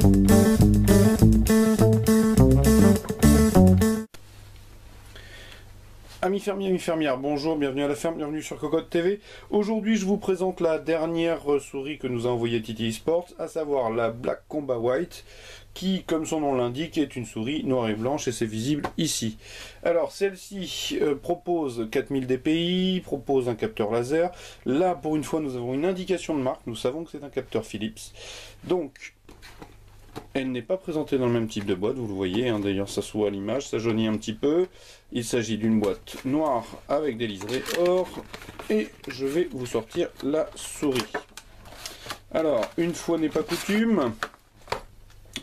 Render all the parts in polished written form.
Amis fermiers, amis fermières, bonjour, bienvenue à la ferme, bienvenue sur Cocotte TV. Aujourd'hui, je vous présente la dernière souris que nous a envoyée TT Sports, à savoir la Black Combat White, qui, comme son nom l'indique, est une souris noire et blanche, et c'est visible ici. Alors, celle-ci propose 4000 dpi, propose un capteur laser. Là, pour une fois, nous avons une indication de marque, nous savons que c'est un capteur Philips. Donc, elle n'est pas présentée dans le même type de boîte, vous le voyez, hein, d'ailleurs ça se voit à l'image, ça jaunit un petit peu. Il s'agit d'une boîte noire avec des liserés or, et je vais vous sortir la souris. Alors, une fois n'est pas coutume,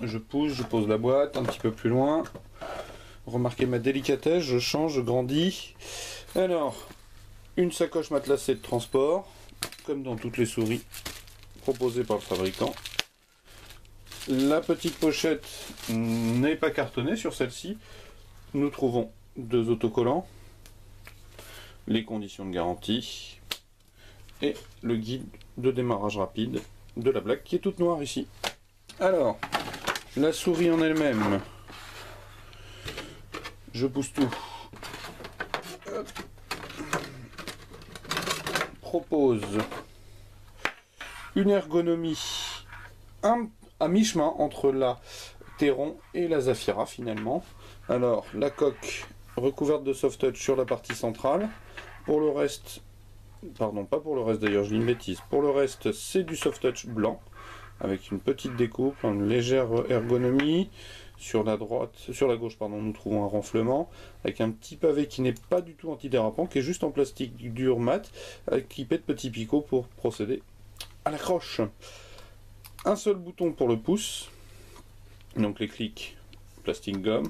je pose la boîte un petit peu plus loin. Remarquez ma délicatesse, je change, je grandis. Alors, une sacoche matelassée de transport, comme dans toutes les souris proposées par le fabricant. La petite pochette n'est pas cartonnée sur celle-ci. Nous trouvons deux autocollants, les conditions de garantie et le guide de démarrage rapide de la Black qui est toute noire ici. Alors, la souris en elle-même, je pousse tout, propose une ergonomie à mi-chemin entre la Teron et la Zafira finalement. Alors, la coque recouverte de soft touch sur la partie centrale. Pour le reste, pardon, pas pour le reste d'ailleurs, je dis une bêtise. Pour le reste, c'est du soft touch blanc avec une petite découpe, une légère ergonomie. Sur la droite, sur la gauche, pardon, nous trouvons un renflement avec un petit pavé qui n'est pas du tout antidérapant, qui est juste en plastique dur mat, équipé de petits picots pour procéder à l'accroche. Un seul bouton pour le pouce, donc les clics plastique gomme,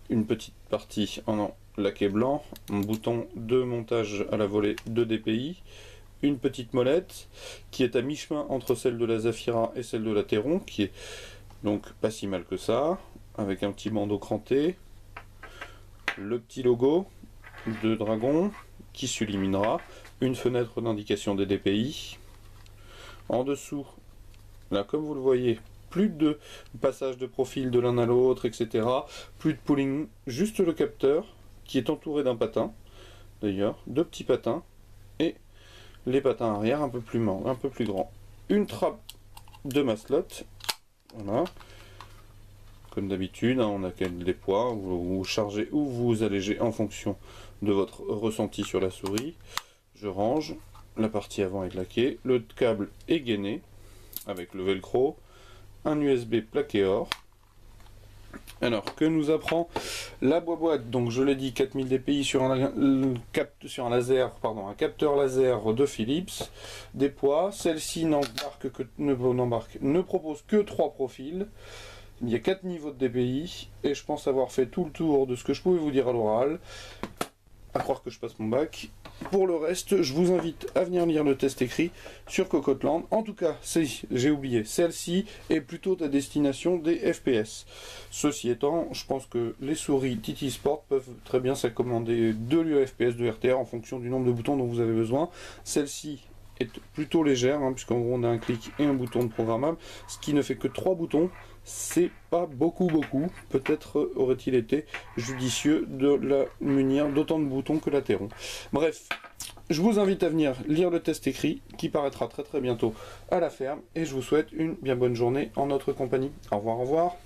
une petite partie en laqué blanc, un bouton de montage à la volée de DPI, une petite molette qui est à mi-chemin entre celle de la Zafira et celle de la Teron, qui est donc pas si mal que ça, avec un petit bandeau cranté, le petit logo de Dragon qui s'illuminera, une fenêtre d'indication des DPI. En dessous, là comme vous le voyez, plus de passage de profil de l'un à l'autre, etc. Plus de pooling, juste le capteur qui est entouré d'un patin, d'ailleurs, deux petits patins, et les patins arrière un peu plus grands. Une trappe de maslotte, voilà. Comme d'habitude, hein, on a des poids, vous chargez ou vous allégez en fonction de votre ressenti sur la souris. Je range, la partie avant est laquée, le câble est gainé avec le velcro, un USB plaqué or. Alors, que nous apprend la boîte? Donc, je l'ai dit, 4000 dpi sur un capteur laser de Philips. Des poids. Celle-ci ne propose que 3 profils. Il y a 4 niveaux de dpi. Et je pense avoir fait tout le tour de ce que je pouvais vous dire à l'oral. À croire que je passe mon bac. Pour le reste, je vous invite à venir lire le test écrit sur Cocotland. En tout cas, j'ai oublié, celle-ci est plutôt à destination des FPS. Ceci étant, je pense que les souris TT Sport peuvent très bien s'accommoder de l'UFPS, de RTR en fonction du nombre de boutons dont vous avez besoin. Celle-ci est plutôt légère, hein, puisqu'en gros on a un clic et un bouton de programmable, ce qui ne fait que 3 boutons. C'est pas beaucoup. Peut-être aurait-il été judicieux de la munir d'autant de boutons que la Teron. Bref, je vous invite à venir lire le test écrit qui paraîtra très bientôt à la ferme, et je vous souhaite une bien bonne journée en notre compagnie. Au revoir, au revoir.